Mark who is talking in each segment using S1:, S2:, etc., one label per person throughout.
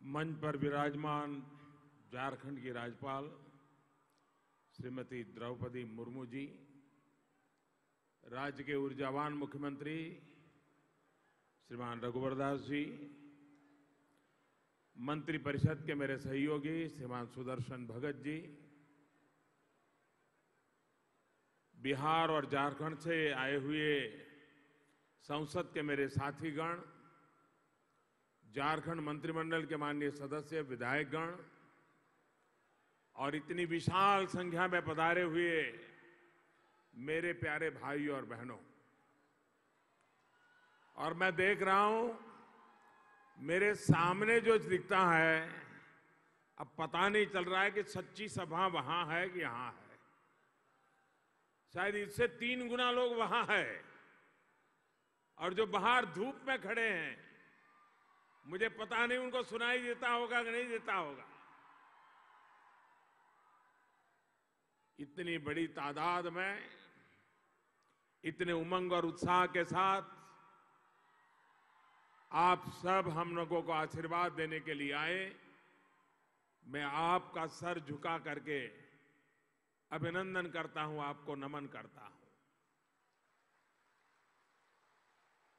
S1: मंच पर विराजमान झारखंड की राज्यपाल श्रीमती द्रौपदी मुर्मू जी, राज्य के ऊर्जावान मुख्यमंत्री श्रीमान रघुवर दास जी, मंत्रिपरिषद के मेरे सहयोगी श्रीमान सुदर्शन भगत जी, बिहार और झारखंड से आए हुए संसद के मेरे साथीगण, झारखंड मंत्रिमंडल के माननीय सदस्य, विधायकगण और इतनी विशाल संख्या में पधारे हुए मेरे प्यारे भाइयों और बहनों, और मैं देख रहा हूं मेरे सामने जो दिखता है, अब पता नहीं चल रहा है कि सच्ची सभा वहां है कि यहां है। शायद इससे 3 गुना लोग वहां है, और जो बाहर धूप में खड़े हैं, मुझे पता नहीं उनको सुनाई देता होगा कि नहीं देता होगा। इतनी बड़ी तादाद में, इतने उमंग और उत्साह के साथ आप सब हम लोगों को आशीर्वाद देने के लिए आए। मैं आपका सर झुका करके अभिनंदन करता हूं, आपको नमन करता हूं।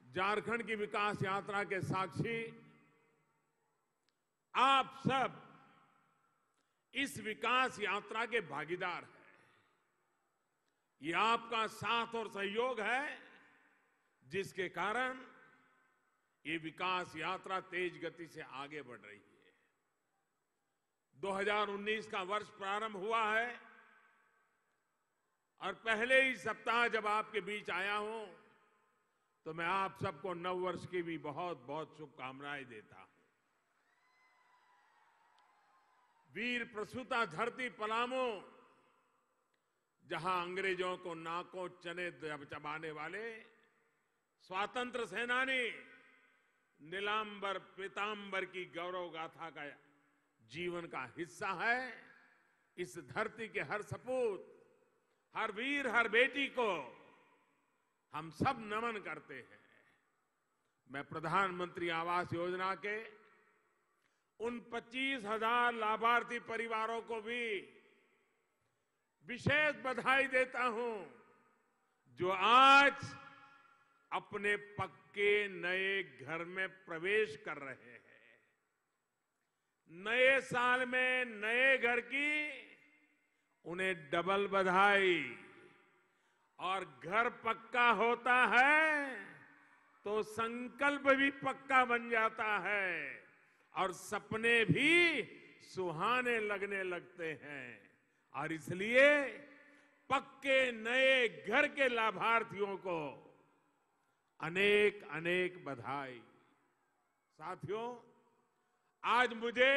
S1: झारखंड की विकास यात्रा के साक्षी आप सब इस विकास यात्रा के भागीदार हैं। ये आपका साथ और सहयोग है जिसके कारण ये विकास यात्रा तेज गति से आगे बढ़ रही है। 2019 का वर्ष प्रारंभ हुआ है और पहले ही सप्ताह जब आपके बीच आया हूं तो मैं आप सबको नव वर्ष की भी बहुत बहुत शुभकामनाएं देता हूं। वीर प्रसूता धरती पलामू, जहां अंग्रेजों को नाकों चने चबाने वाले स्वातंत्र सेनानी नीलांबर पीतांबर की गौरव गाथा का जीवन का हिस्सा है। इस धरती के हर सपूत, हर वीर, हर बेटी को हम सब नमन करते हैं। मैं प्रधानमंत्री आवास योजना के उन 25,000 लाभार्थी परिवारों को भी विशेष बधाई देता हूं जो आज अपने पक्के नए घर में प्रवेश कर रहे हैं। नए साल में नए घर की उन्हें डबल बधाई। और घर पक्का होता है तो संकल्प भी पक्का बन जाता है और सपने भी सुहाने लगने लगते हैं। और इसलिए पक्के नए घर के लाभार्थियों को अनेक अनेक बधाई। साथियों, आज मुझे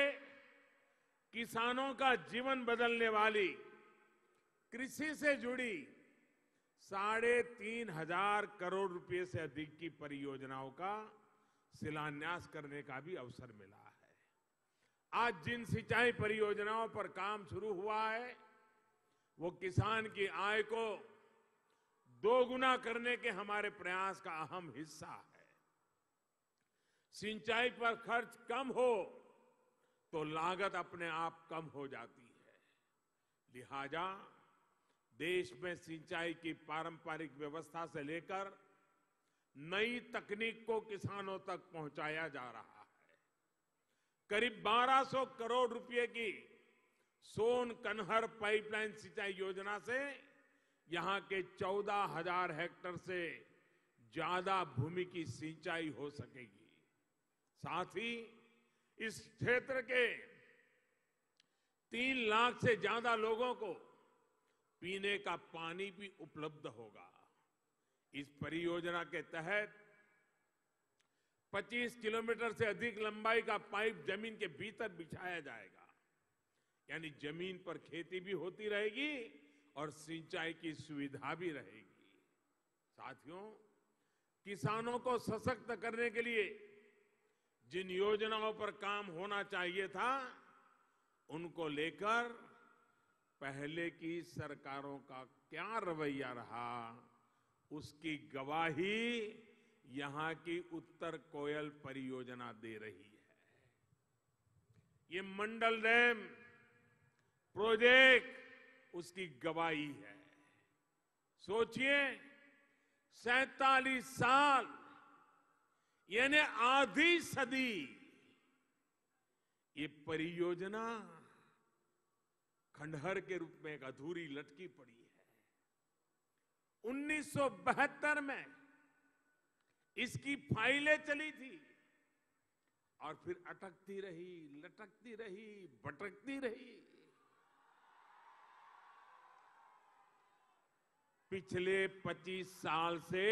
S1: किसानों का जीवन बदलने वाली कृषि से जुड़ी 3,500 करोड़ रुपए से अधिक की परियोजनाओं का शिलान्यास करने का भी अवसर मिला है। आज जिन सिंचाई परियोजनाओं पर काम शुरू हुआ है वो किसान की आय को 2 गुना करने के हमारे प्रयास का अहम हिस्सा है। सिंचाई पर खर्च कम हो तो लागत अपने आप कम हो जाती है। लिहाजा देश में सिंचाई की पारंपरिक व्यवस्था से लेकर नई तकनीक को किसानों तक पहुंचाया जा रहा है। करीब 1,200 करोड़ रुपए की सोन कन्हर पाइपलाइन सिंचाई योजना से यहां के 14,000 हेक्टेयर से ज्यादा भूमि की सिंचाई हो सकेगी। साथ ही इस क्षेत्र के 3 लाख से ज्यादा लोगों को पीने का पानी भी उपलब्ध होगा। इस परियोजना के तहत 25 किलोमीटर से अधिक लंबाई का पाइप जमीन के भीतर बिछाया जाएगा, यानी जमीन पर खेती भी होती रहेगी और सिंचाई की सुविधा भी रहेगी। साथियों, किसानों को सशक्त करने के लिए जिन योजनाओं पर काम होना चाहिए था, उनको लेकर पहले की सरकारों का क्या रवैया रहा, उसकी गवाही यहां की उत्तर कोयल परियोजना दे रही है। ये मंडल डैम प्रोजेक्ट उसकी गवाही है। सोचिए, 47 साल यानी आधी सदी ये परियोजना खंडहर के रूप में एक अधूरी लटकी पड़ी है। 1972 में इसकी फाइलें चली थी और फिर अटकती रही, लटकती रही, भटकती रही। पिछले 25 साल से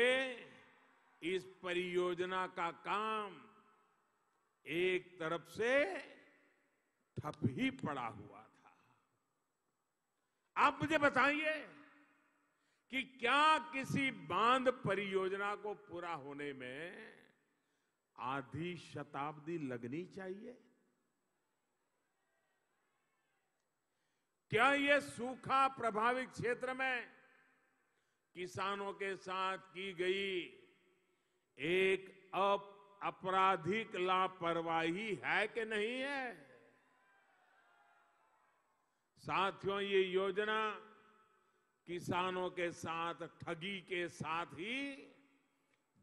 S1: इस परियोजना का काम एक तरफ से ठप ही पड़ा हुआ था। आप मुझे बताइए कि क्या किसी बांध परियोजना को पूरा होने में आधी शताब्दी लगनी चाहिए? क्या ये सूखा प्रभावित क्षेत्र में किसानों के साथ की गई एक आपराधिक लापरवाही है कि नहीं है? साथियों, ये योजना किसानों के साथ ठगी के साथ ही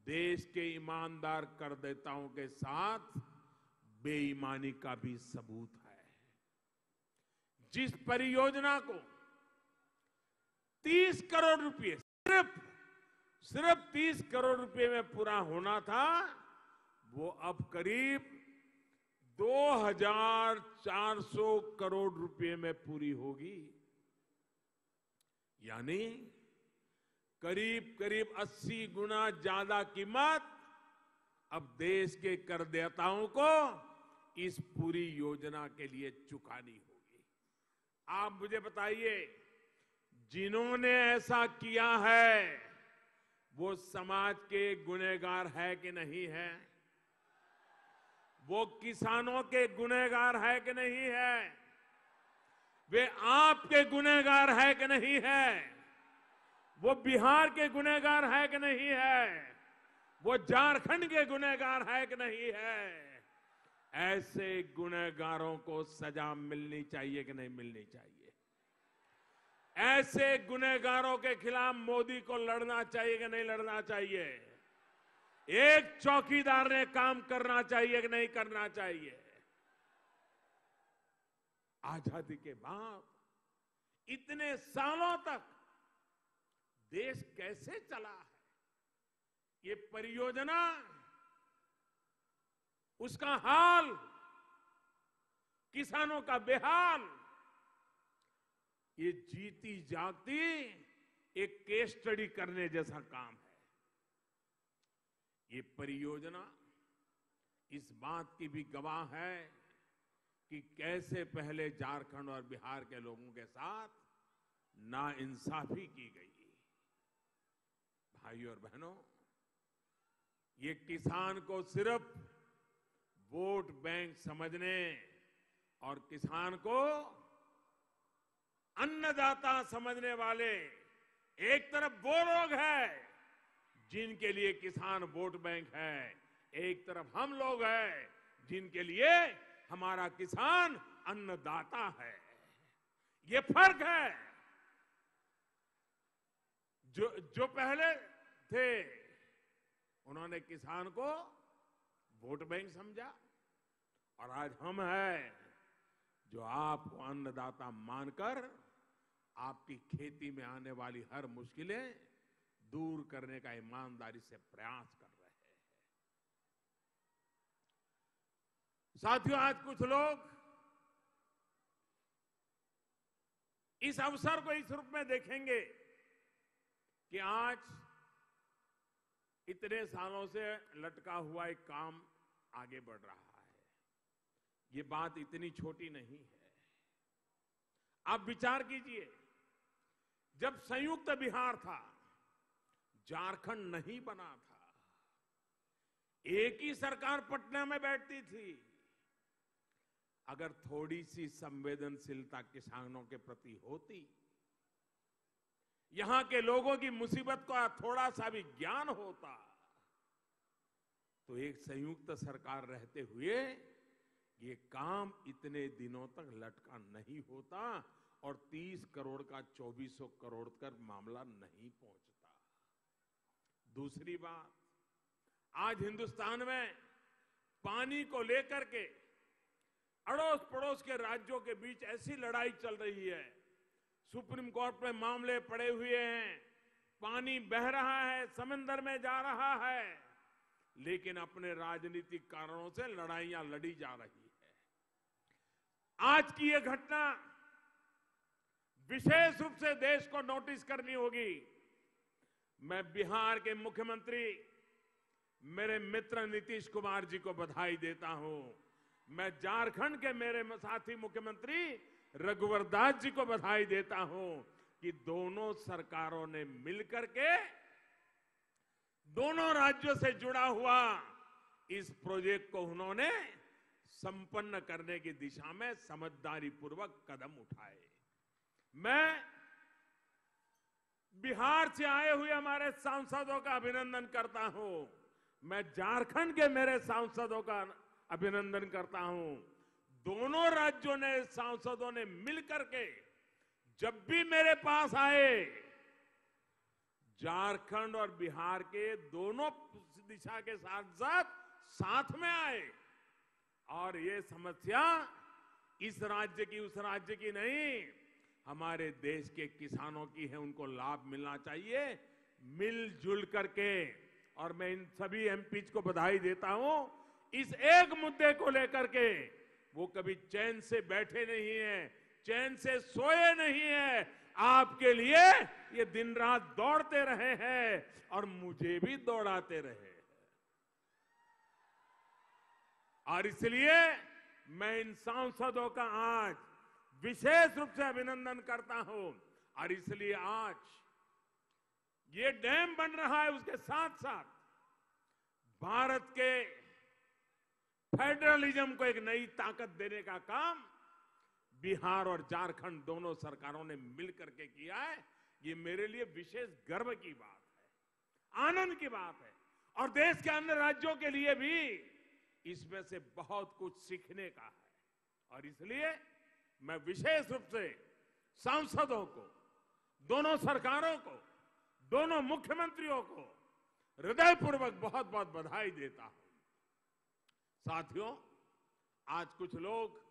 S1: देश के ईमानदार करदाताओं के साथ बेईमानी का भी सबूत है। जिस परियोजना को 30 करोड़ रुपए सिर्फ 30 करोड़ रुपए में पूरा होना था, वो अब करीब 2400 करोड़ रुपए में पूरी होगी। यानी करीब करीब 80 गुना ज्यादा कीमत अब देश के करदाताओं को इस पूरी योजना के लिए चुकानी होगी। आप मुझे बताइए, जिन्होंने ऐसा किया है वो समाज के गुनहगार है कि नहीं है? वो किसानों के गुनहगार है कि नहीं है? वे आपके गुनहगार है कि नहीं है? वो बिहार के गुनहगार है कि नहीं है? वो झारखंड के गुनहगार है कि नहीं है? ऐसे गुनहगारों को सजा मिलनी चाहिए कि नहीं मिलनी चाहिए? ऐसे गुनहगारों के खिलाफ मोदी को लड़ना चाहिए कि नहीं लड़ना चाहिए? एक चौकीदार ने काम करना चाहिए कि नहीं करना चाहिए? आजादी के बाद इतने सालों तक देश कैसे चला है? ये परियोजना, उसका हाल, किसानों का बेहाल, ये जीती जागती एक केस स्टडी करने जैसा काम है। ये परियोजना इस बात की भी गवाह है कि कैसे पहले झारखंड और बिहार के लोगों के साथ नाइंसाफी की गई। भाइयों और बहनों, ये किसान को सिर्फ वोट बैंक समझने और किसान को अन्नदाता समझने वाले एक तरफ वो लोग हैं जिनके लिए किसान वोट बैंक है, एक तरफ हम लोग हैं जिनके लिए हमारा किसान अन्नदाता है। ये फर्क है। जो पहले थे उन्होंने किसान को वोट बैंक समझा, और आज हम हैं जो आपको अन्नदाता मानकर आपकी खेती में आने वाली हर मुश्किलें दूर करने का ईमानदारी से प्रयास कर रहे हैं। साथियों, आज कुछ लोग इस अवसर को इस रूप में देखेंगे कि आज इतने सालों से लटका हुआ एक काम आगे बढ़ रहा है। ये बात इतनी छोटी नहीं है। आप विचार कीजिए, जब संयुक्त बिहार था, झारखंड नहीं बना था, एक ही सरकार पटना में बैठती थी। अगर थोड़ी सी संवेदनशीलता किसानों के प्रति होती, यहां के लोगों की मुसीबत का थोड़ा सा भी ज्ञान होता, तो एक संयुक्त सरकार रहते हुए ये काम इतने दिनों तक लटका नहीं होता और 30 करोड़ का 2400 करोड़ तक मामला नहीं पहुंचता। दूसरी बात, आज हिंदुस्तान में पानी को लेकर के अड़ोस पड़ोस के राज्यों के बीच ऐसी लड़ाई चल रही है, सुप्रीम कोर्ट में मामले पड़े हुए हैं, पानी बह रहा है, समंदर में जा रहा है, लेकिन अपने राजनीतिक कारणों से लड़ाइयां लड़ी जा रही है। आज की यह घटना विशेष रूप से देश को नोटिस करनी होगी। मैं बिहार के मुख्यमंत्री मेरे मित्र नीतीश कुमार जी को बधाई देता हूं। मैं झारखंड के मेरे साथी मुख्यमंत्री रघुवर दास जी को बधाई देता हूं कि दोनों सरकारों ने मिलकर के दोनों राज्यों से जुड़ा हुआ इस प्रोजेक्ट को उन्होंने संपन्न करने की दिशा में समझदारी पूर्वक कदम उठाए। मैं बिहार से आए हुए हमारे सांसदों का अभिनंदन करता हूं। मैं झारखंड के मेरे सांसदों का अभिनंदन करता हूं। दोनों राज्यों ने सांसदों ने मिलकर के जब भी मेरे पास आए, झारखंड और बिहार के दोनों दिशा के साथ में आए और ये समस्या इस राज्य की उस राज्य की नहीं, हमारे देश के किसानों की है, उनको लाभ मिलना चाहिए। मिलजुल करके, और मैं इन सभी एमपीज को बधाई देता हूं, इस एक मुद्दे को लेकर के वो कभी चैन से बैठे नहीं है, चैन से सोए नहीं है। आपके लिए ये दिन रात दौड़ते रहे हैं और मुझे भी दौड़ाते रहे। और इसलिए मैं इन सांसदों का आज विशेष रूप से अभिनंदन करता हूं। और इसलिए आज ये डैम बन रहा है, उसके साथ साथ भारत के फेडरलिज्म को एक नई ताकत देने का काम बिहार और झारखंड दोनों सरकारों ने मिलकर के किया है। ये मेरे लिए विशेष गर्व की बात है, आनंद की बात है, और देश के अन्य राज्यों के लिए भी इसमें से बहुत कुछ सीखने का है। और इसलिए मैं विशेष रूप से सांसदों को, दोनों सरकारों को, दोनों मुख्यमंत्रियों को हृदयपूर्वक बहुत बहुत बधाई देता हूं। साथियों, आज कुछ लोग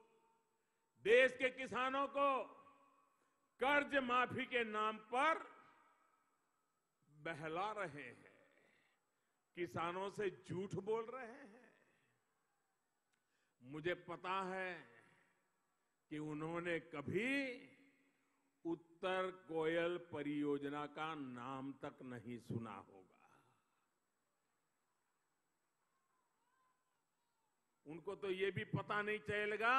S1: देश के किसानों को कर्ज माफी के नाम पर बहला रहे हैं, किसानों से झूठ बोल रहे हैं। मुझे पता है कि उन्होंने कभी उत्तर कोयल परियोजना का नाम तक नहीं सुना होगा। उनको तो ये भी पता नहीं चलेगा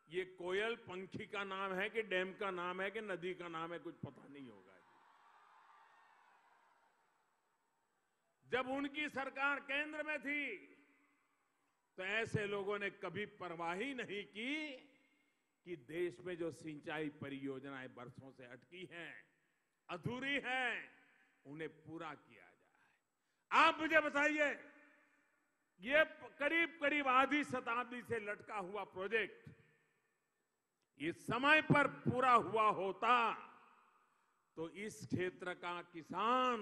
S1: ये कोयल पंखी का नाम है कि डैम का नाम है कि नदी का नाम है, कुछ पता नहीं होगा। जब उनकी सरकार केंद्र में थी तो ऐसे लोगों ने कभी परवाह ही नहीं की कि देश में जो सिंचाई परियोजनाएं बरसों से अटकी हैं, अधूरी हैं, उन्हें पूरा किया जाए। आप मुझे बताइए, ये करीब करीब आधी शताब्दी से लटका हुआ प्रोजेक्ट ये समय पर पूरा हुआ होता तो इस क्षेत्र का किसान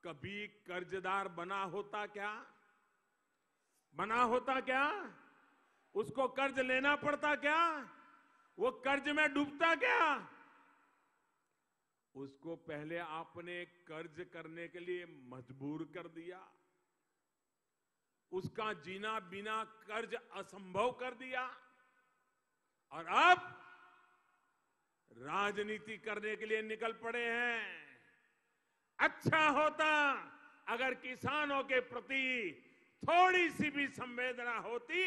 S1: कभी कर्जदार बना होता क्या? बना होता क्या? उसको कर्ज लेना पड़ता क्या? वो कर्ज में डूबता क्या? उसको पहले आपने कर्ज करने के लिए मजबूर कर दिया, उसका जीना बिना कर्ज असंभव कर दिया, और अब राजनीति करने के लिए निकल पड़े हैं। अच्छा होता अगर किसानों के प्रति थोड़ी सी भी संवेदना होती,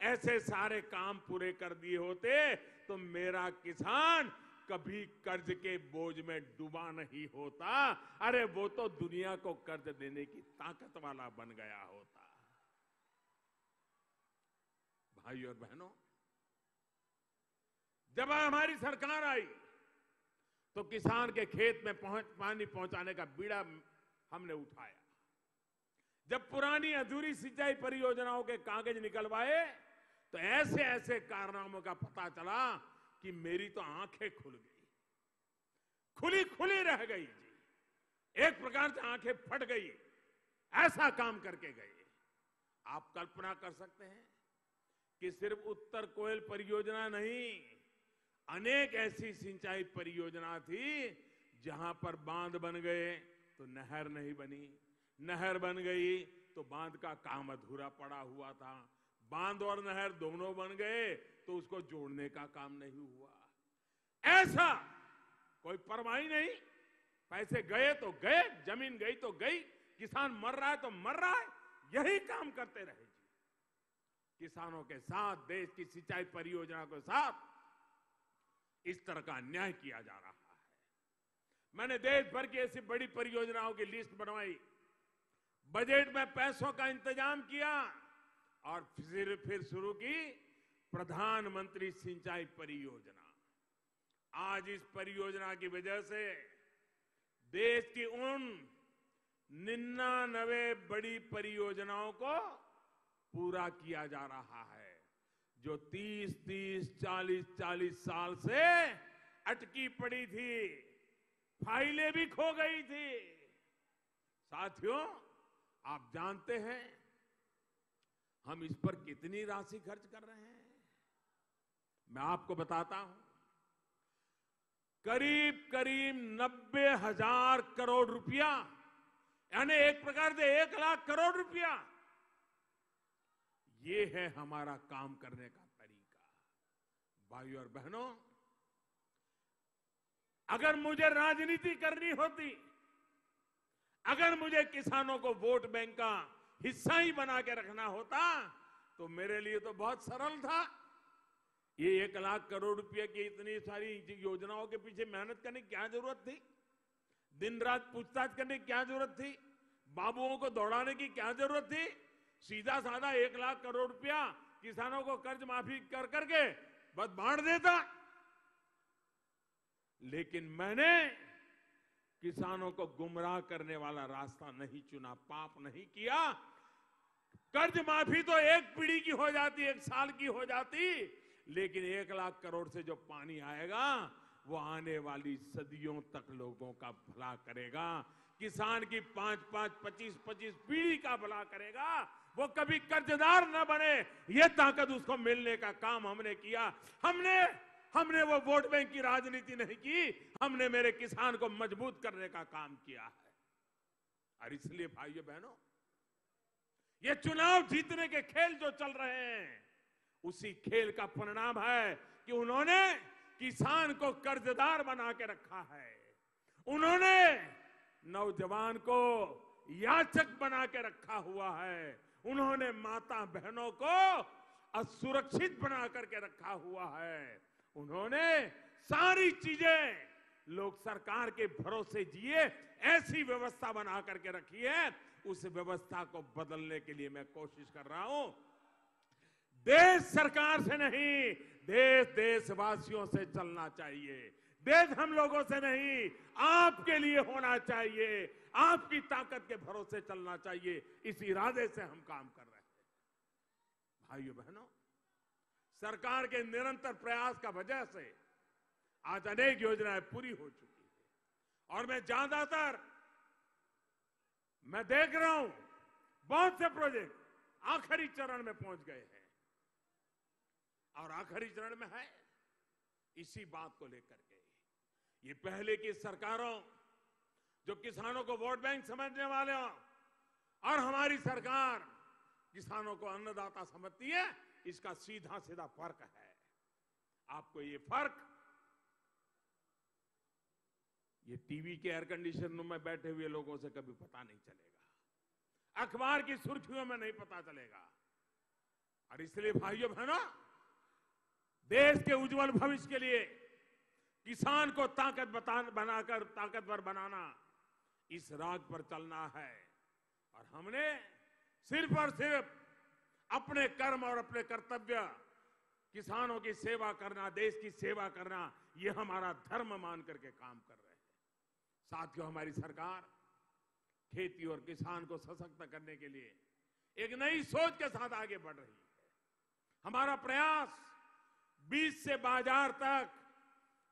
S1: ऐसे सारे काम पूरे कर दिए होते तो मेरा किसान कभी कर्ज के बोझ में डूबा नहीं होता। अरे वो तो दुनिया को कर्ज देने की ताकत वाला बन गया होता। भाइयों और बहनों, जब हमारी सरकार आई तो किसान के खेत में पानी पहुंचाने का बीड़ा हमने उठाया। जब पुरानी अधूरी सिंचाई परियोजनाओं के कागज निकलवाए तो ऐसे ऐसे कारनामों का पता चला कि मेरी तो आंखें खुल गई, खुली खुली रह गई जी। एक प्रकार से आंखें फट गई, ऐसा काम करके गए। आप कल्पना कर सकते हैं कि सिर्फ उत्तर कोयल परियोजना नहीं, अनेक ऐसी सिंचाई परियोजना थी जहां पर बांध बन गए तो नहर नहीं बनी, नहर बन गई तो बांध का काम अधूरा पड़ा हुआ था, बांध और नहर दोनों बन गए तो उसको जोड़ने का काम नहीं हुआ। ऐसा कोई परवाह ही नहीं, पैसे गए तो गए, जमीन गई तो गई, किसान मर रहा है तो मर रहा है, यही काम करते रहे जी। किसानों के साथ, देश की सिंचाई परियोजना के साथ इस तरह का अन्याय किया जा रहा है। मैंने देश भर की ऐसी बड़ी परियोजनाओं की लिस्ट बनवाई, बजट में पैसों का इंतजाम किया और फिर शुरू की प्रधानमंत्री सिंचाई परियोजना। आज इस परियोजना की वजह से देश की उन 99 बड़ी परियोजनाओं को पूरा किया जा रहा है जो 30-30, 40-40 साल से अटकी पड़ी थी, फाइलें भी खो गई थी। साथियों, आप जानते हैं हम इस पर कितनी राशि खर्च कर रहे हैं? मैं आपको बताता हूं, करीब करीब 90,000 करोड़ रुपया, यानी एक प्रकार से 1 लाख करोड़ रुपया। ये है हमारा काम करने का तरीका। भाइयों और बहनों, अगर मुझे राजनीति करनी होती, अगर मुझे किसानों को वोट बैंक का हिस्सा ही बना के रखना होता तो मेरे लिए तो बहुत सरल था। ये 1 लाख करोड़ रुपए की इतनी सारी योजनाओं के पीछे मेहनत करने की क्या जरूरत थी? दिन रात पूछताछ करने की क्या जरूरत थी? बाबुओं को दौड़ाने की क्या जरूरत थी? सीधा साधा 1 लाख करोड़ रुपया किसानों को कर्ज माफी कर करके बस बांट देता। लेकिन मैंने किसानों को गुमराह करने वाला रास्ता नहीं चुना, पाप नहीं किया। कर्ज माफी तो एक पीढ़ी की हो जाती, 1 साल की हो जाती, लेकिन 1 लाख करोड़ से जो पानी आएगा वो आने वाली सदियों तक लोगों का भला करेगा, किसान की 5-5, 25-25 पीढ़ी का भला करेगा, वो कभी कर्जदार न बने, ये ताकत उसको मिलने का काम हमने किया। हमने वो वोट बैंक की राजनीति नहीं की, हमने मेरे किसान को मजबूत करने का काम किया है। और इसलिए भाइयों बहनों, ये चुनाव जीतने के खेल जो चल रहे हैं, उसी खेल का परिणाम है कि उन्होंने किसान को कर्जदार बना के रखा है, उन्होंने नौजवान को याचक बना के रखा हुआ है, उन्होंने माता बहनों को असुरक्षित बना करके रखा हुआ है, उन्होंने सारी चीजें लोग सरकार के भरोसे जिए ऐसी व्यवस्था बना करके रखी है। उस व्यवस्था को बदलने के लिए मैं कोशिश कर रहा हूं। देश सरकार से नहीं, देश देशवासियों से चलना चाहिए। देश हम लोगों से नहीं, आपके लिए होना चाहिए, आपकी ताकत के भरोसे चलना चाहिए। इस इरादे से हम काम कर रहे हैं। भाइयों बहनों, सरकार के निरंतर प्रयास का वजह से आज अनेक योजनाएं पूरी हो चुकी है और मैं देख रहा हूं बहुत से प्रोजेक्ट आखिरी चरण में पहुंच गए हैं और आखिरी चरण में है। इसी बात को लेकर के ये पहले की सरकारों जो किसानों को वोट बैंक समझने वाले हो और हमारी सरकार किसानों को अन्नदाता समझती है, इसका सीधा सीधा फर्क है। आपको ये फर्क ये टीवी के एयर कंडीशन रूम में बैठे हुए लोगों से कभी पता नहीं चलेगा, अखबार की सुर्खियों में नहीं पता चलेगा। और इसलिए भाइयों बहनों, देश के उज्जवल भविष्य के लिए किसान को ताकतवर बनाना, इस राग पर चलना है। और हमने सिर्फ और सिर्फ अपने कर्म और अपने कर्तव्य, किसानों की सेवा करना, देश की सेवा करना, ये हमारा धर्म मान करके काम कर रहे हैं। साथियों, हमारी सरकार खेती और किसान को सशक्त करने के लिए एक नई सोच के साथ आगे बढ़ रही है। हमारा प्रयास बीज से बाजार तक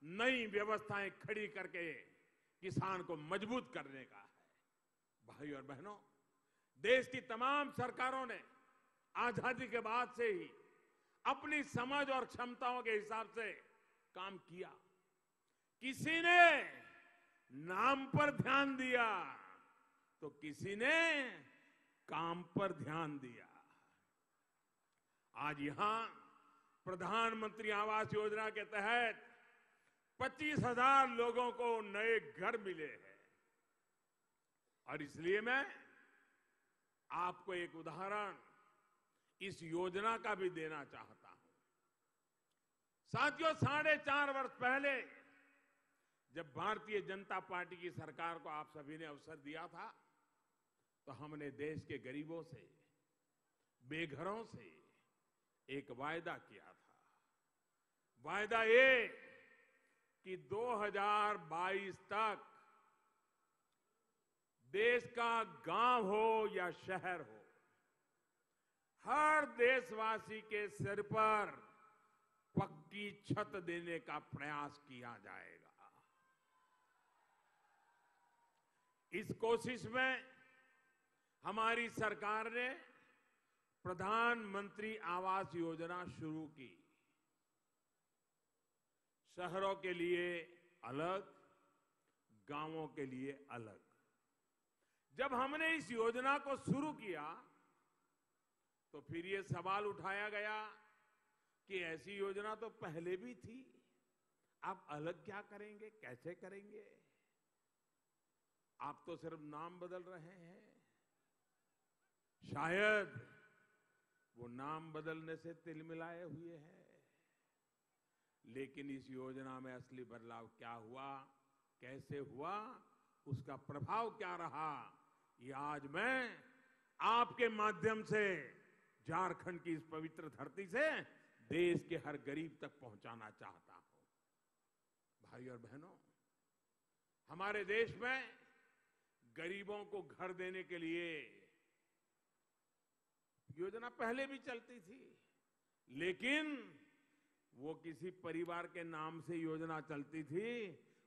S1: नई व्यवस्थाएं खड़ी करके किसान को मजबूत करने का है। भाई और बहनों, देश की तमाम सरकारों ने आजादी के बाद से ही अपनी समझ और क्षमताओं के हिसाब से काम किया। किसी ने नाम पर ध्यान दिया तो किसी ने काम पर ध्यान दिया। आज यहां प्रधानमंत्री आवास योजना के तहत 25,000 लोगों को नए घर मिले हैं। और इसलिए मैं आपको एक उदाहरण इस योजना का भी देना चाहता हूं। साथियों, 4.5 वर्ष पहले जब भारतीय जनता पार्टी की सरकार को आप सभी ने अवसर दिया था, तो हमने देश के गरीबों से, बेघरों से एक वायदा किया था। वायदा ये कि 2022 तक देश का गांव हो या शहर हो, हर देशवासी के सिर पर पक्की छत देने का प्रयास किया जाएगा। इस कोशिश में हमारी सरकार ने प्रधानमंत्री आवास योजना शुरू की। शहरों के लिए अलग, गांवों के लिए अलग। जब हमने इस योजना को शुरू किया तो फिर ये सवाल उठाया गया कि ऐसी योजना तो पहले भी थी, आप अलग क्या करेंगे, कैसे करेंगे? आप तो सिर्फ नाम बदल रहे हैं। शायद वो नाम बदलने से तिलमिलाए हुए हैं, लेकिन इस योजना में असली बदलाव क्या हुआ, कैसे हुआ, उसका प्रभाव क्या रहा, ये आज मैं आपके माध्यम से झारखंड की इस पवित्र धरती से देश के हर गरीब तक पहुंचाना चाहता हूं। भाई और बहनों, हमारे देश में गरीबों को घर देने के लिए योजना पहले भी चलती थी, लेकिन वो किसी परिवार के नाम से योजना चलती थी,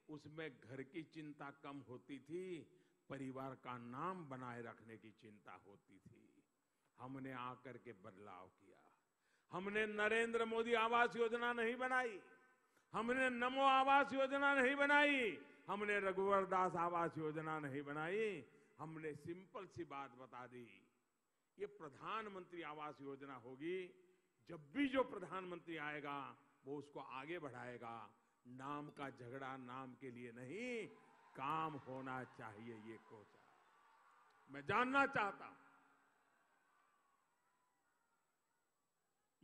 S1: उसमें घर की चिंता कम होती थी, परिवार का नाम बनाए रखने की चिंता होती थी। हमने आकर के बदलाव किया। हमने नरेंद्र मोदी आवास योजना नहीं बनाई, हमने नमो आवास योजना नहीं बनाई, हमने रघुवर दास आवास योजना नहीं बनाई। हमने सिंपल सी बात बता दी, ये प्रधानमंत्री आवास योजना होगी। जब भी जो प्रधानमंत्री आएगा वो उसको आगे बढ़ाएगा। नाम का झगड़ा नाम के लिए नहीं, काम होना चाहिए, ये कोशिश। मैं जानना चाहता हूं,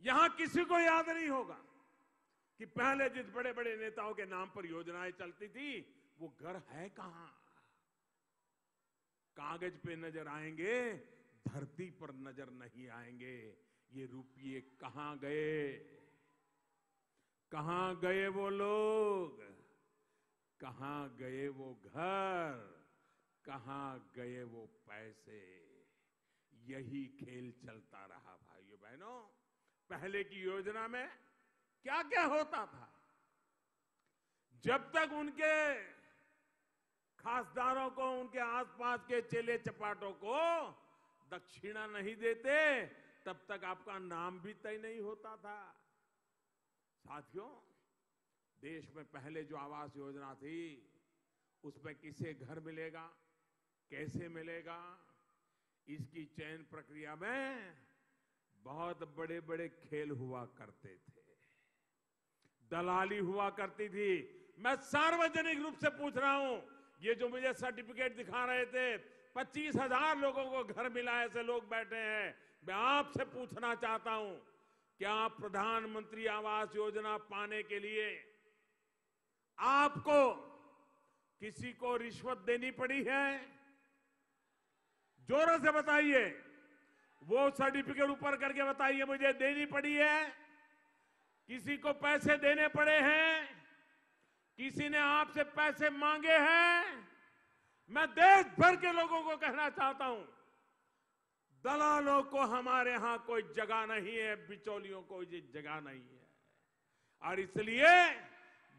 S1: यहां किसी को याद नहीं होगा कि पहले जिस बड़े बड़े नेताओं के नाम पर योजनाएं चलती थी वो घर है कहां? कागज पे नजर आएंगे, धरती पर नजर नहीं आएंगे। ये रुपये कहां गए? कहां गए वो लोग? कहां गए वो घर? कहां गए वो पैसे? यही खेल चलता रहा भाइयों बहनों। पहले की योजना में क्या क्या होता था? जब तक उनके खासदारों को, उनके आसपास के चेले चपाटों को दक्षिणा नहीं देते, तब तक आपका नाम भी तय नहीं होता था। साथियों, देश में पहले जो आवास योजना थी उसमें किसे घर मिलेगा, कैसे मिलेगा, इसकी चयन प्रक्रिया में बहुत बड़े बड़े खेल हुआ करते थे, दलाली हुआ करती थी। मैं सार्वजनिक रूप से पूछ रहा हूं, ये जो मुझे सर्टिफिकेट दिखा रहे थे, 25,000 लोगों को घर मिला, ऐसे लोग बैठे हैं। मैं आपसे पूछना चाहता हूं, क्या प्रधानमंत्री आवास योजना पाने के लिए आपको किसी को रिश्वत देनी पड़ी है? जोरों से बताइए, वो सर्टिफिकेट ऊपर करके बताइए, मुझे देनी पड़ी है? किसी को पैसे देने पड़े हैं? किसी ने आपसे पैसे मांगे हैं? मैं देश भर के लोगों को कहना चाहता हूं, दलालों को हमारे यहां कोई जगह नहीं है, बिचौलियों को ये जगह नहीं है। और इसलिए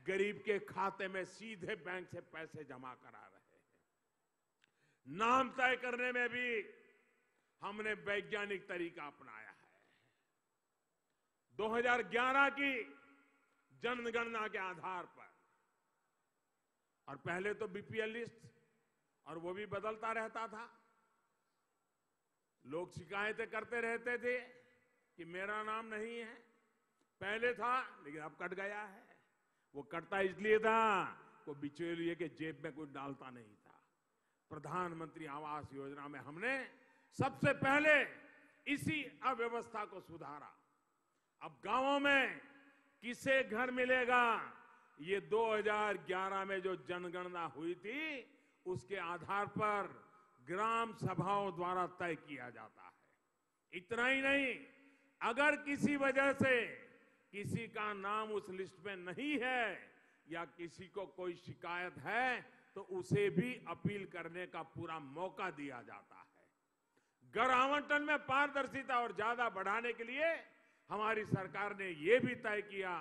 S1: गरीब के खाते में सीधे बैंक से पैसे जमा करा रहे हैं। नाम तय करने में भी हमने वैज्ञानिक तरीका अपनाया है। 2011 की जनगणना के आधार पर, और पहले तो बीपीएल लिस्ट, और वो भी बदलता रहता था। लोग शिकायतें करते रहते थे कि मेरा नाम नहीं है, पहले था लेकिन अब कट गया है। वो कटता इसलिए था वो बिचौलिए के जेब में कुछ डालता नहीं था। प्रधानमंत्री आवास योजना में हमने सबसे पहले इसी अव्यवस्था को सुधारा। अब गांवों में किसे घर मिलेगा, ये 2011 में जो जनगणना हुई थी उसके आधार पर ग्राम सभाओं द्वारा तय किया जाता है। इतना ही नहीं, अगर किसी वजह से किसी का नाम उस लिस्ट में नहीं है या किसी को कोई शिकायत है तो उसे भी अपील करने का पूरा मौका दिया जाता है। घर आवंटन में पारदर्शिता और ज्यादा बढ़ाने के लिए हमारी सरकार ने यह भी तय किया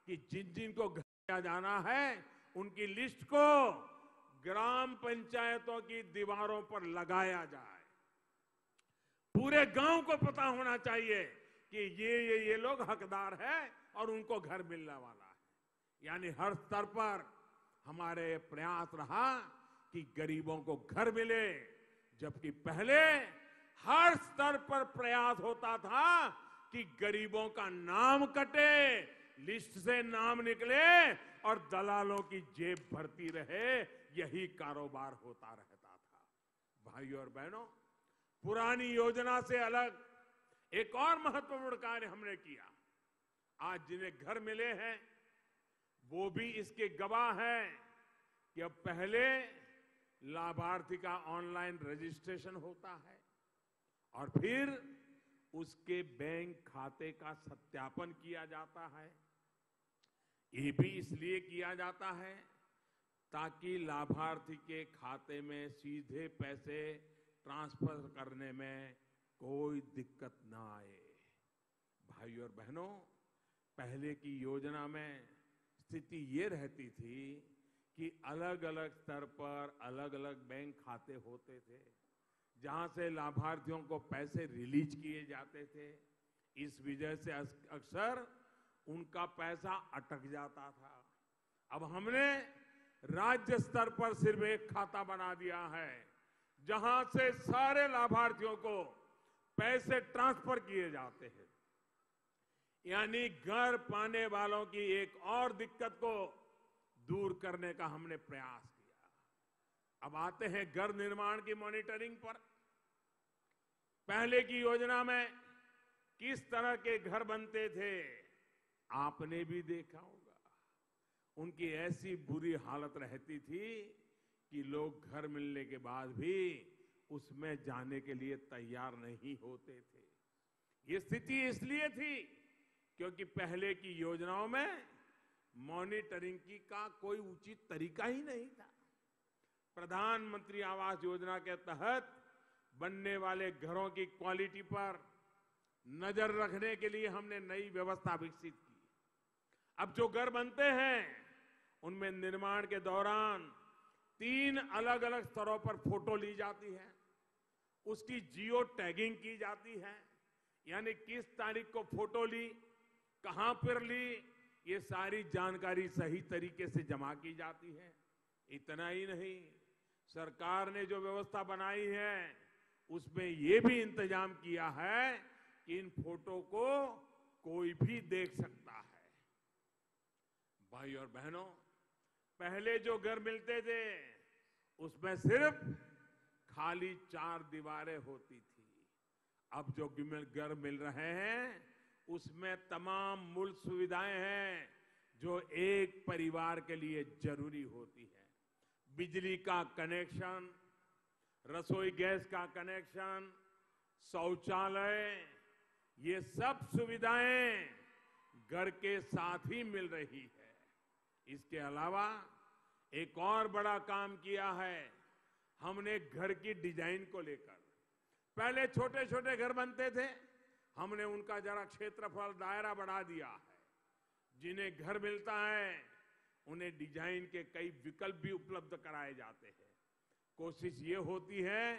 S1: कि जिन जिन को घर दिया जाना है उनकी लिस्ट को ग्राम पंचायतों की दीवारों पर लगाया जाए। पूरे गांव को पता होना चाहिए कि ये लोग हकदार हैं और उनको घर मिलने वाला है। यानी हर स्तर पर हमारे प्रयास रहा कि गरीबों को घर मिले, जबकि पहले हर स्तर पर प्रयास होता था कि गरीबों का नाम कटे, लिस्ट से नाम निकले और दलालों की जेब भरती रहे। यही कारोबार होता रहता था। भाइयों और बहनों, पुरानी योजना से अलग एक और महत्वपूर्ण कार्य हमने किया। आज जिन्हें घर मिले हैं वो भी इसके गवाह हैं कि अब पहले लाभार्थी का ऑनलाइन रजिस्ट्रेशन होता है और फिर उसके बैंक खाते का सत्यापन किया जाता है। ये भी इसलिए किया जाता है ताकि लाभार्थी के खाते में सीधे पैसे ट्रांसफर करने में कोई दिक्कत ना आए। भाइयों और बहनों, पहले की योजना में स्थिति ये रहती थी कि अलग अलग स्तर पर अलग अलग बैंक खाते होते थे जहां से लाभार्थियों को पैसे रिलीज किए जाते थे। इस वजह से अक्सर उनका पैसा अटक जाता था। अब हमने राज्य स्तर पर सिर्फ एक खाता बना दिया है जहां से सारे लाभार्थियों को पैसे ट्रांसफर किए जाते हैं। यानी घर पाने वालों की एक और दिक्कत को दूर करने का हमने प्रयास किया। अब आते हैं घर निर्माण की मॉनिटरिंग पर। पहले की योजना में किस तरह के घर बनते थे आपने भी देखा होगा। उनकी ऐसी बुरी हालत रहती थी कि लोग घर मिलने के बाद भी उसमें जाने के लिए तैयार नहीं होते थे। ये स्थिति इसलिए थी क्योंकि पहले की योजनाओं में मॉनिटरिंग की का कोई उचित तरीका ही नहीं था। प्रधानमंत्री आवास योजना के तहत बनने वाले घरों की क्वालिटी पर नजर रखने के लिए हमने नई व्यवस्था विकसित की। अब जो घर बनते हैं उनमें निर्माण के दौरान 3 अलग अलग स्तरों पर फोटो ली जाती है, उसकी जियो टैगिंग की जाती है, यानी किस तारीख को फोटो ली, कहां पर ली, ये सारी जानकारी सही तरीके से जमा की जाती है। इतना ही नहीं, सरकार ने जो व्यवस्था बनाई है उसमें ये भी इंतजाम किया है कि इन फोटो को कोई भी देख सकता है। भाई और बहनों, पहले जो घर मिलते थे उसमें सिर्फ खाली 4 दीवारें होती थी। अब जो घर मिल रहे हैं उसमें तमाम मूल सुविधाएं हैं जो एक परिवार के लिए जरूरी होती है। बिजली का कनेक्शन, रसोई गैस का कनेक्शन, शौचालय, ये सब सुविधाएं घर के साथ ही मिल रही है। इसके अलावा एक और बड़ा काम किया है हमने घर की डिजाइन को लेकर। पहले छोटे छोटे घर बनते थे, हमने उनका जरा क्षेत्रफल दायरा बढ़ा दिया है। जिन्हें घर मिलता है उन्हें डिजाइन के कई विकल्प भी उपलब्ध कराए जाते हैं। कोशिश ये होती है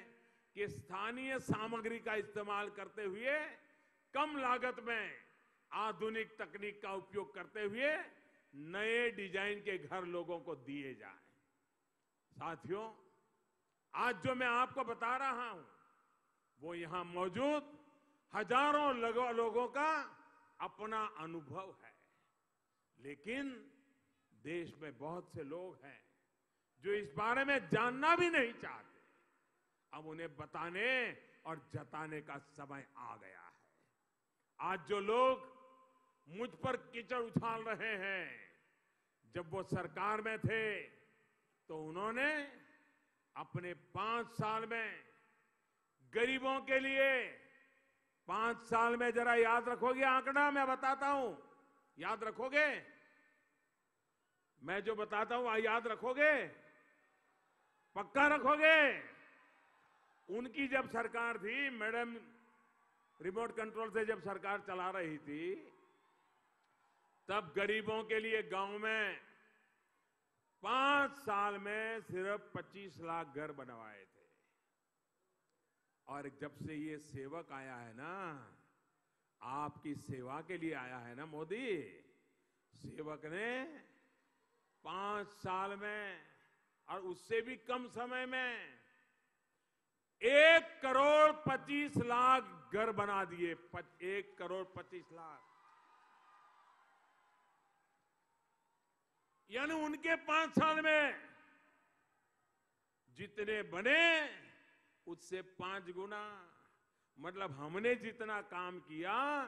S1: कि स्थानीय सामग्री का इस्तेमाल करते हुए कम लागत में आधुनिक तकनीक का उपयोग करते हुए नए डिजाइन के घर लोगों को दिए जाएं। साथियों, आज जो मैं आपको बता रहा हूं वो यहां मौजूद हजारों लोगों का अपना अनुभव है। लेकिन देश में बहुत से लोग हैं जो इस बारे में जानना भी नहीं चाहते। अब उन्हें बताने और जताने का समय आ गया है। आज जो लोग मुझ पर कीचड़ उछाल रहे हैं, जब वो सरकार में थे तो उन्होंने अपने 5 साल में गरीबों के लिए 5 साल में, जरा याद रखोगे आंकड़ा मैं बताता हूं, याद रखोगे? मैं जो बताता हूं याद रखोगे? पक्का रखोगे? उनकी जब सरकार थी, मैडम रिमोट कंट्रोल से जब सरकार चला रही थी, तब गरीबों के लिए गांव में 5 साल में सिर्फ 25 लाख घर बनवाए थे। और जब से ये सेवक आया है ना, आपकी सेवा के लिए आया है ना मोदी, सेवक ने 5 साल में और उससे भी कम समय में 1,25,00,000 घर बना दिए। 1,25,00,000 यानी उनके 5 साल में जितने बने उससे 5 गुना। मतलब हमने जितना काम किया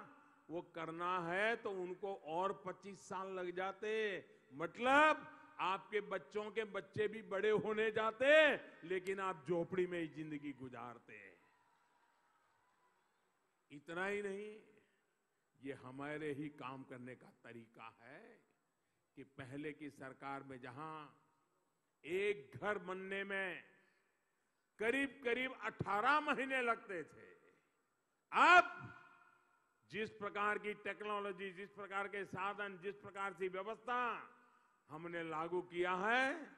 S1: वो करना है तो उनको और 25 साल लग जाते। मतलब आपके बच्चों के बच्चे भी बड़े होने जाते, लेकिन आप झोपड़ी में ही जिंदगी गुजारते। इतना ही नहीं, ये हमारे ही काम करने का तरीका है कि पहले की सरकार में जहां एक घर बनने में करीब करीब 18 महीने लगते थे, अब जिस प्रकार की टेक्नोलॉजी, जिस प्रकार के साधन, जिस प्रकार की व्यवस्था हमने लागू किया है,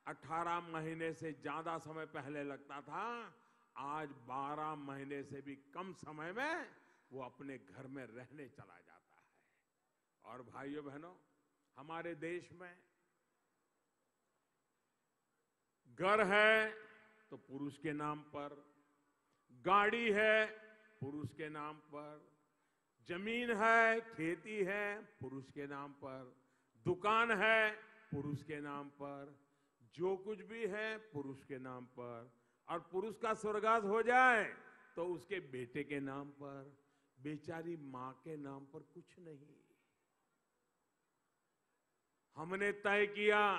S1: 18 महीने से ज्यादा समय पहले लगता था, आज 12 महीने से भी कम समय में वो अपने घर में रहने चला जाता है। और भाइयों बहनों, हमारे देश में घर है तो पुरुष के नाम पर, गाड़ी है पुरुष के नाम पर, जमीन है, खेती है पुरुष के नाम पर, दुकान है पुरुष के नाम पर, जो कुछ भी है पुरुष के नाम पर। और पुरुष का स्वर्गवास हो जाए तो उसके बेटे के नाम पर, बेचारी मां के नाम पर कुछ नहीं। हमने तय किया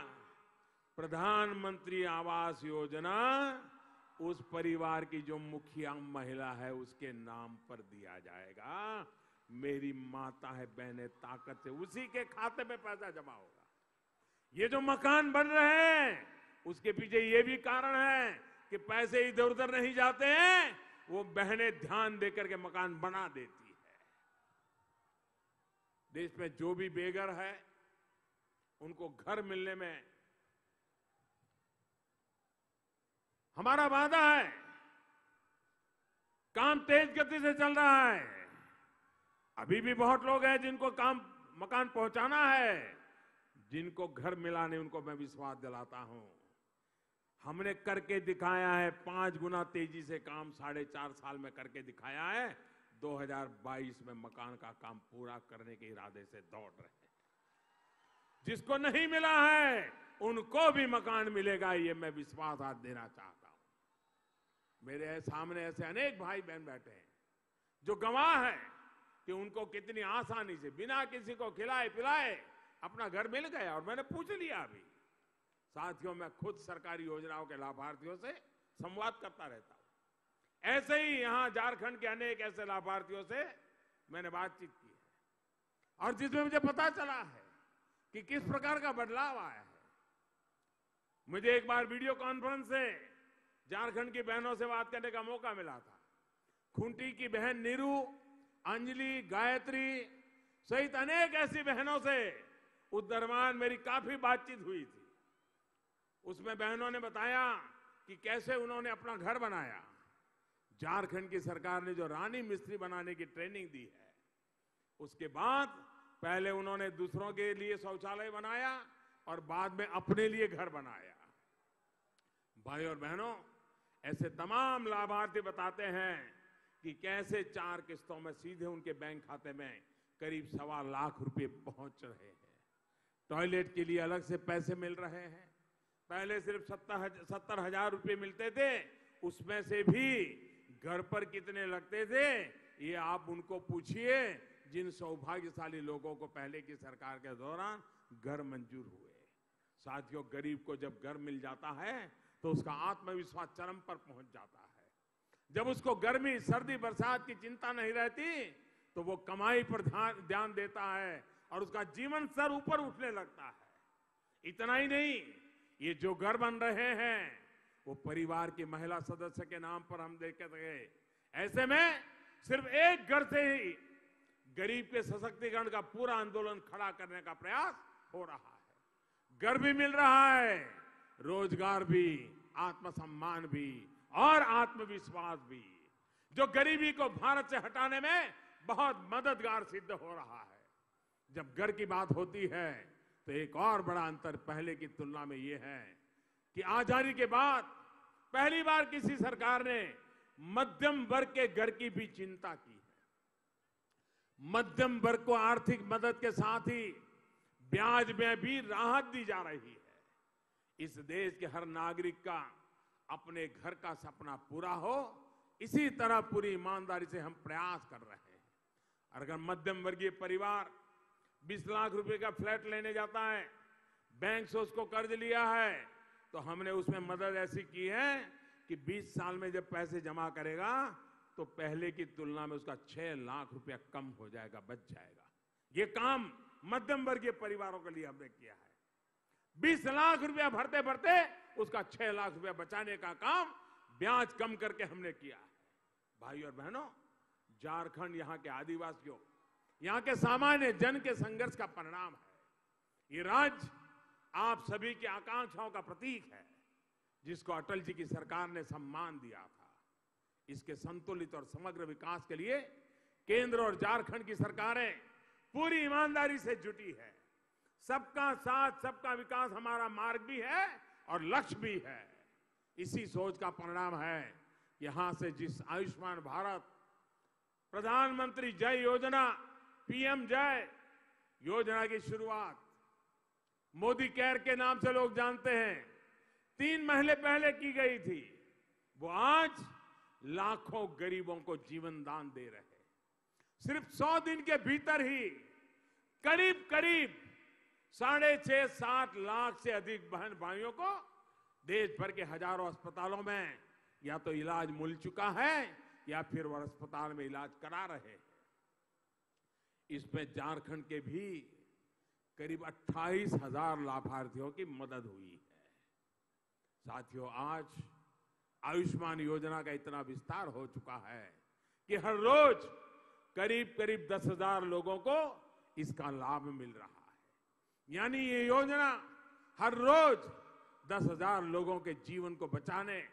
S1: प्रधानमंत्री आवास योजना उस परिवार की जो मुखिया महिला है उसके नाम पर दिया जाएगा। मेरी माता है, बहनें ताकत से उसी के खाते में पैसा जमा होगा। ये जो मकान बन रहे हैं उसके पीछे ये भी कारण है कि पैसे इधर उधर नहीं जाते हैं, वो बहनें ध्यान देकर के मकान बना देती है। देश में जो भी बेघर है उनको घर मिलने में हमारा वादा है। काम तेज गति से चल रहा है। अभी भी बहुत लोग हैं जिनको मकान पहुंचाना है, जिनको घर मिला नहीं उनको मैं विश्वास दिलाता हूं। हमने करके दिखाया है, 5 गुना तेजी से काम 4.5 साल में करके दिखाया है। 2022 में मकान का काम पूरा करने के इरादे से दौड़ रहे हैं। जिसको नहीं मिला है उनको भी मकान मिलेगा, ये मैं विश्वास आज देना चाहता हूं। मेरे सामने ऐसे अनेक भाई बहन बैठे हैं जो गवाह है कि उनको कितनी आसानी से बिना किसी को खिलाए पिलाए अपना घर मिल गया। और मैंने पूछ लिया अभी, साथियों मैं खुद सरकारी योजनाओं के लाभार्थियों से संवाद करता रहता हूं। ऐसे ही यहां झारखंड के अनेक ऐसे लाभार्थियों से मैंने बातचीत की है और जिसमें मुझे पता चला है कि किस प्रकार का बदलाव आया है। मुझे एक बार वीडियो कॉन्फ्रेंस से झारखंड की बहनों से बात करने का मौका मिला था। खूंटी की बहन नीरू, अंजलि, गायत्री सहित अनेक ऐसी बहनों से उस दरमियान मेरी काफी बातचीत हुई थी। उसमें बहनों ने बताया कि कैसे उन्होंने अपना घर बनाया। झारखंड की सरकार ने जो रानी मिस्त्री बनाने की ट्रेनिंग दी है, उसके बाद पहले उन्होंने दूसरों के लिए शौचालय बनाया और बाद में अपने लिए घर बनाया। भाई और बहनों, ऐसे तमाम लाभार्थी बताते हैं कि कैसे 4 किस्तों में सीधे उनके बैंक खाते में करीब 1.25 लाख रुपए पहुंच रहे हैं। टॉयलेट के लिए अलग से पैसे मिल रहे हैं। पहले सिर्फ 70,000 रुपए मिलते थे, उसमें से भी घर पर कितने लगते थे ये आप उनको पूछिए, जिन सौभाग्यशाली लोगों को पहले की सरकार के दौरान घर मंजूर हुए। साथियों, गरीब को जब घर मिल जाता है तो उसका आत्मविश्वास चरम पर पहुंच जाता है। जब उसको गर्मी, सर्दी, बरसात की चिंता नहीं रहती तो वो कमाई पर ध्यान देता है और उसका जीवन स्तर ऊपर उठने लगता है। इतना ही नहीं, ये जो घर बन रहे हैं वो परिवार की महिला सदस्य के नाम पर हम देखते गए। ऐसे में सिर्फ एक घर से ही गरीब के सशक्तिकरण का पूरा आंदोलन खड़ा करने का प्रयास हो रहा है। घर भी मिल रहा है, रोजगार भी, आत्मसम्मान भी और आत्मविश्वास भी, जो गरीबी को भारत से हटाने में बहुत मददगार सिद्ध हो रहा है। जब घर की बात होती है तो एक और बड़ा अंतर पहले की तुलना में यह है कि आजादी के बाद पहली बार किसी सरकार ने मध्यम वर्ग के घर की भी चिंता की है। मध्यम वर्ग को आर्थिक मदद के साथ ही ब्याज में भी राहत दी जा रही है। इस देश के हर नागरिक का अपने घर का सपना पूरा हो, इसी तरह पूरी ईमानदारी से हम प्रयास कर रहे हैं। अगर मध्यम वर्गीय परिवार 20 लाख रुपए का फ्लैट लेने जाता है, बैंक से उसको कर्ज लिया है, तो हमने उसमें मदद ऐसी की है कि 20 साल में जब पैसे जमा करेगा तो पहले की तुलना में उसका 6 लाख रुपया कम हो जाएगा, बच जाएगा। ये काम मध्यम वर्गीय परिवारों के लिए हमने किया है। 20 लाख रुपया भरते भरते उसका 6 लाख रुपया बचाने का काम ब्याज कम करके हमने किया है। भाई और बहनों, झारखंड यहाँ के आदिवासियों, यहाँ के सामान्य जन के संघर्ष का परिणाम है। ये राज्य आप सभी की आकांक्षाओं का प्रतीक है, जिसको अटल जी की सरकार ने सम्मान दिया था। इसके संतुलित और समग्र विकास के लिए केंद्र और झारखंड की सरकारें पूरी ईमानदारी से जुटी है। सबका साथ, सबका विकास हमारा मार्ग भी है और लक्ष्य भी है। इसी सोच का परिणाम है यहां से जिस आयुष्मान भारत, प्रधानमंत्री जय योजना, पीएम जय योजना की शुरुआत मोदी केयर के नाम से लोग जानते हैं, 3 महीने पहले की गई थी, वो आज लाखों गरीबों को जीवन दान दे रहे हैं। सिर्फ 100 दिन के भीतर ही करीब करीब 6.5-7 लाख से अधिक बहन भाइयों को देश भर के हजारों अस्पतालों में या तो इलाज मिल चुका है या फिर वो अस्पताल में इलाज करा रहे हैं। इसमें झारखंड के भी करीब 28,000 लाभार्थियों की मदद हुई है। साथियों, आज आयुष्मान योजना का इतना विस्तार हो चुका है कि हर रोज करीब करीब 10,000 लोगों को इसका लाभ मिल रहा है। यानी ये योजना हर रोज 10,000 लोगों के जीवन को बचाने,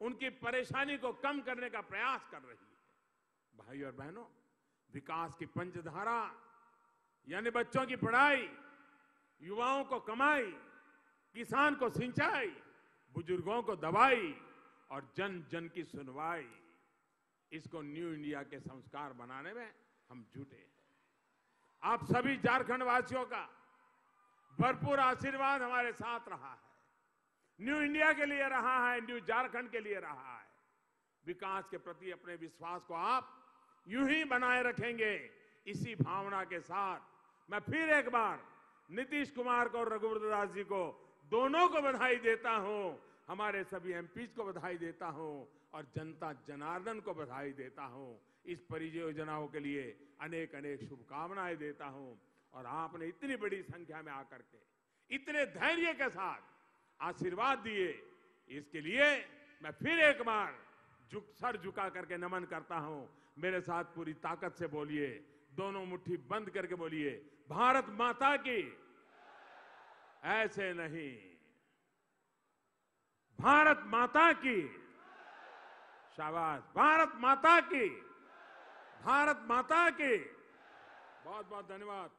S1: उनकी परेशानी को कम करने का प्रयास कर रही है। भाई और बहनों, विकास की पंचधारा यानी बच्चों की पढ़ाई, युवाओं को कमाई, किसान को सिंचाई, बुजुर्गों को दवाई और जन जन की सुनवाई, इसको न्यू इंडिया के संस्कार बनाने में हम जुटे हैं। आप सभी झारखंड वासियों का भरपूर आशीर्वाद हमारे साथ रहा है। न्यू इंडिया के लिए रहा है, न्यू झारखंड के लिए रहा है। विकास के प्रति अपने विश्वास को आप यूं ही बनाए रखेंगे। इसी भावना के साथ मैं फिर एक बार नीतीश कुमार को और रघुवर दास जी को, दोनों को बधाई देता हूं, हमारे सभी एमपीज को बधाई देता हूं और जनता जनार्दन को बधाई देता हूं। इस परियोजनाओं के लिए अनेक अनेक शुभकामनाएं देता हूं। और आपने इतनी बड़ी संख्या में आकर के इतने धैर्य के साथ आशीर्वाद दिए, इसके लिए मैं फिर एक बार सर झुका करके नमन करता हूं। मेरे साथ पूरी ताकत से बोलिए, दोनों मुट्ठी बंद करके बोलिए, भारत माता की। ऐसे नहीं, भारत माता की। शाबाश, भारत माता की, भारत माता की। बहुत बहुत धन्यवाद।